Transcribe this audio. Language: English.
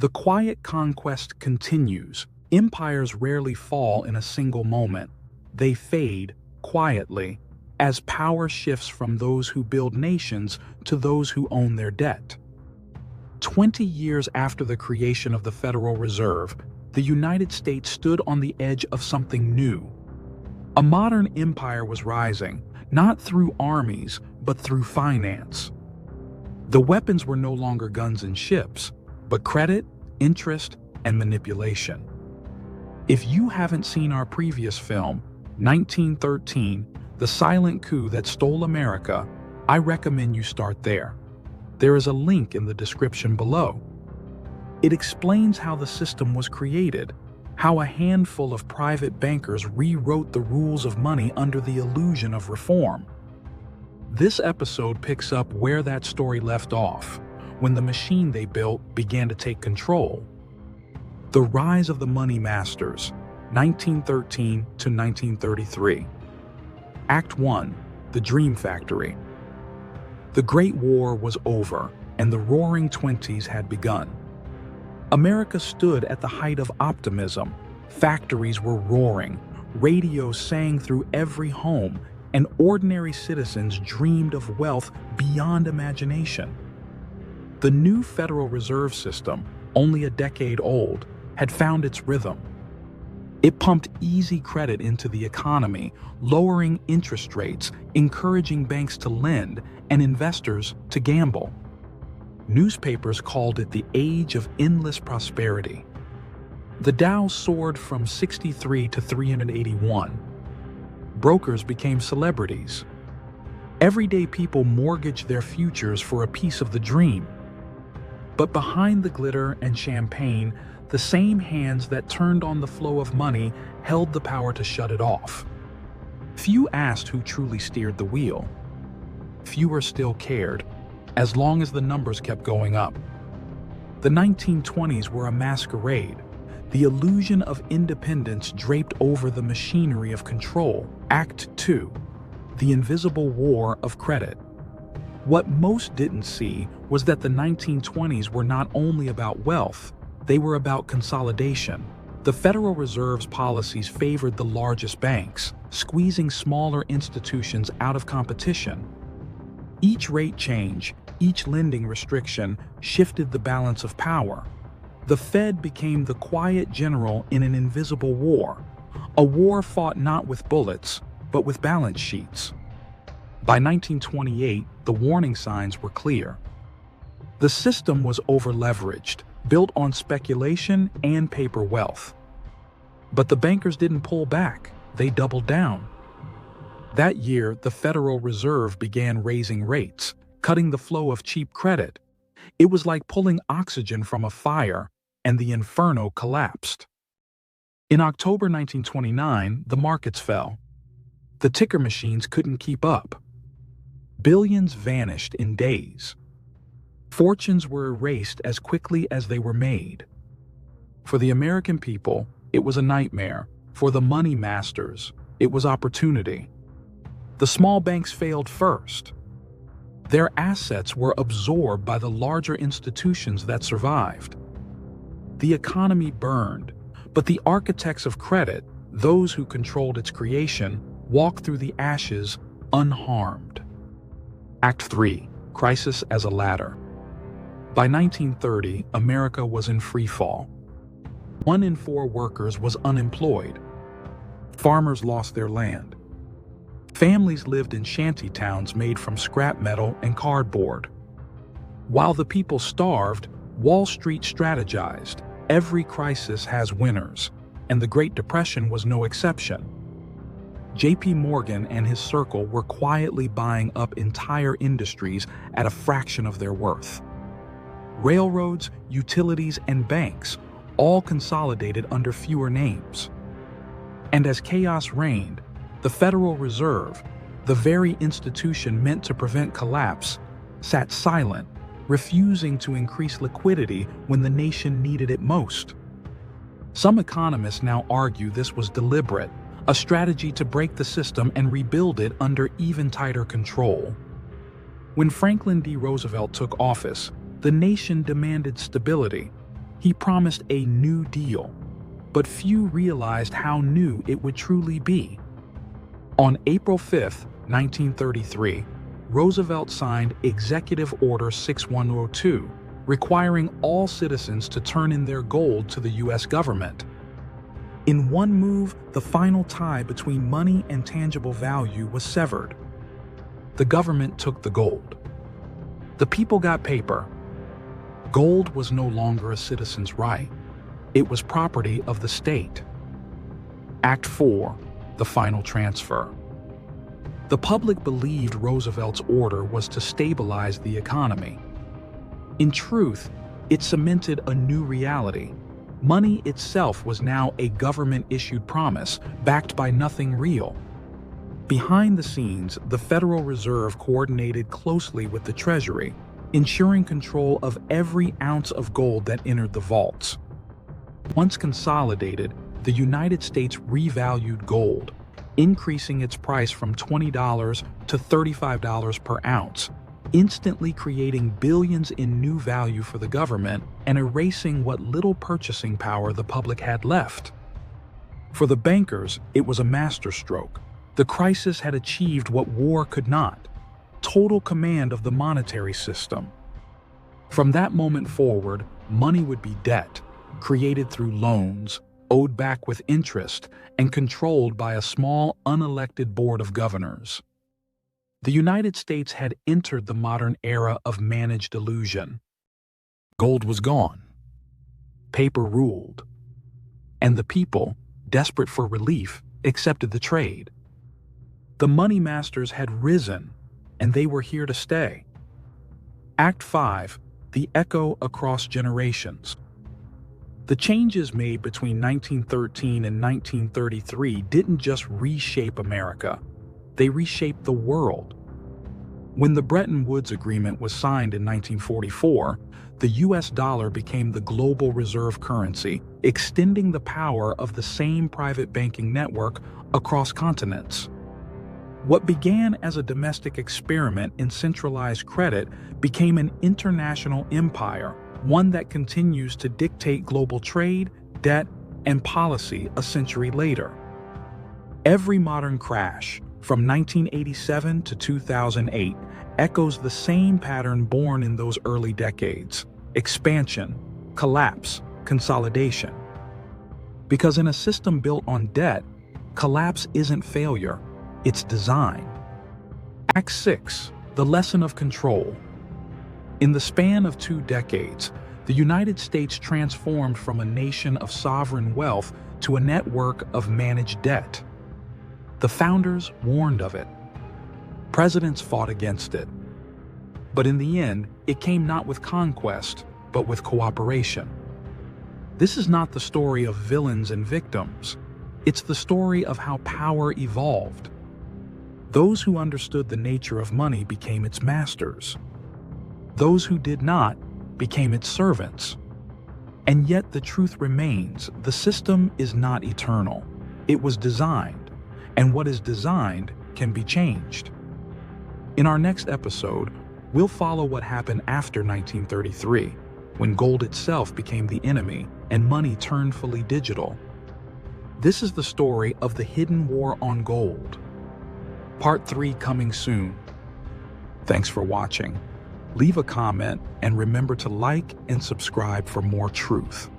The quiet conquest continues. Empires rarely fall in a single moment. They fade quietly as power shifts from those who build nations to those who own their debt. 20 years after the creation of the Federal Reserve, the United States stood on the edge of something new. A modern empire was rising, not through armies, but through finance. The weapons were no longer guns and ships, but credit, interest, and manipulation. If you haven't seen our previous film, 1913, The Silent Coup That Stole America, I recommend you start there. There is a link in the description below. It explains how the system was created, how a handful of private bankers rewrote the rules of money under the illusion of reform. This episode picks up where that story left off, when the machine they built began to take control. The Rise of the Money Masters, 1913 to 1933. Act 1, The Dream Factory. The Great War was over, and the Roaring Twenties had begun. America stood at the height of optimism. Factories were roaring, radios sang through every home, and ordinary citizens dreamed of wealth beyond imagination. The new Federal Reserve System, only a decade old, had found its rhythm. It pumped easy credit into the economy, lowering interest rates, encouraging banks to lend, and investors to gamble. Newspapers called it the age of endless prosperity. The Dow soared from 63 to 381. Brokers became celebrities. Everyday people mortgaged their futures for a piece of the dream. But behind the glitter and champagne, the same hands that turned on the flow of money held the power to shut it off. Few asked who truly steered the wheel. Fewer still cared, as long as the numbers kept going up. The 1920s were a masquerade, the illusion of independence draped over the machinery of control. Act 2, The Invisible War of Credit. What most didn't see was that the 1920s were not only about wealth, they were about consolidation. The Federal Reserve's policies favored the largest banks, squeezing smaller institutions out of competition. Each rate change, each lending restriction shifted the balance of power. The Fed became the quiet general in an invisible war, a war fought not with bullets, but with balance sheets. By 1928, the warning signs were clear. The system was over-leveraged, built on speculation and paper wealth. But the bankers didn't pull back, they doubled down. That year, the Federal Reserve began raising rates, cutting the flow of cheap credit. It was like pulling oxygen from a fire, and the inferno collapsed. In October 1929, the markets fell. The ticker machines couldn't keep up. Billions vanished in days. Fortunes were erased as quickly as they were made. For the American people, it was a nightmare. For the money masters, it was opportunity. The small banks failed first. Their assets were absorbed by the larger institutions that survived. The economy burned, but the architects of credit, those who controlled its creation, walked through the ashes unharmed. Act 3, Crisis as a Ladder. By 1930, America was in freefall. 1 in 4 workers was unemployed. Farmers lost their land. Families lived in shanty towns made from scrap metal and cardboard. While the people starved, Wall Street strategized. Every crisis has winners, and the Great Depression was no exception. J.P. Morgan and his circle were quietly buying up entire industries at a fraction of their worth. Railroads, utilities, and banks all consolidated under fewer names. And as chaos reigned, the Federal Reserve, the very institution meant to prevent collapse, sat silent, refusing to increase liquidity when the nation needed it most. Some economists now argue this was deliberate, a strategy to break the system and rebuild it under even tighter control. When Franklin D. Roosevelt took office, the nation demanded stability. He promised a New Deal, but few realized how new it would truly be. On April 5, 1933, Roosevelt signed Executive Order 6102, requiring all citizens to turn in their gold to the U.S. government. In one move, the final tie between money and tangible value was severed. The government took the gold. The people got paper. Gold was no longer a citizen's right. It was property of the state. Act 4, the final transfer. The public believed Roosevelt's order was to stabilize the economy. In truth, it cemented a new reality. Money itself was now a government-issued promise, backed by nothing real. Behind the scenes, the Federal Reserve coordinated closely with the Treasury, ensuring control of every ounce of gold that entered the vaults. Once consolidated, the United States revalued gold, increasing its price from $20 to $35 per ounce, instantly creating billions in new value for the government and erasing what little purchasing power the public had left. For the bankers, it was a masterstroke. The crisis had achieved what war could not: total command of the monetary system. From that moment forward, money would be debt, created through loans, owed back with interest, and controlled by a small, unelected board of governors. The United States had entered the modern era of managed illusion. Gold was gone. Paper ruled. And the people, desperate for relief, accepted the trade. The money masters had risen, and they were here to stay. Act 5, the echo across generations. The changes made between 1913 and 1933 didn't just reshape America, they reshaped the world. When the Bretton Woods Agreement was signed in 1944, the US dollar became the global reserve currency, extending the power of the same private banking network across continents. What began as a domestic experiment in centralized credit became an international empire, one that continues to dictate global trade, debt, and policy a century later. Every modern crash, from 1987 to 2008, echoes the same pattern born in those early decades: expansion, collapse, consolidation. Because in a system built on debt, collapse isn't failure, it's design. Act 6, the lesson of control. In the span of 2 decades, the United States transformed from a nation of sovereign wealth to a network of managed debt. The founders warned of it. Presidents fought against it. But in the end, it came not with conquest, but with cooperation. This is not the story of villains and victims. It's the story of how power evolved. Those who understood the nature of money became its masters. Those who did not became its servants. And yet the truth remains: the system is not eternal. It was designed, and what is designed can be changed. In our next episode, we'll follow what happened after 1933, when gold itself became the enemy and money turned fully digital. This is the story of the hidden war on gold. Part 3 coming soon. Thanks for watching. Leave a comment and remember to like and subscribe for more truth.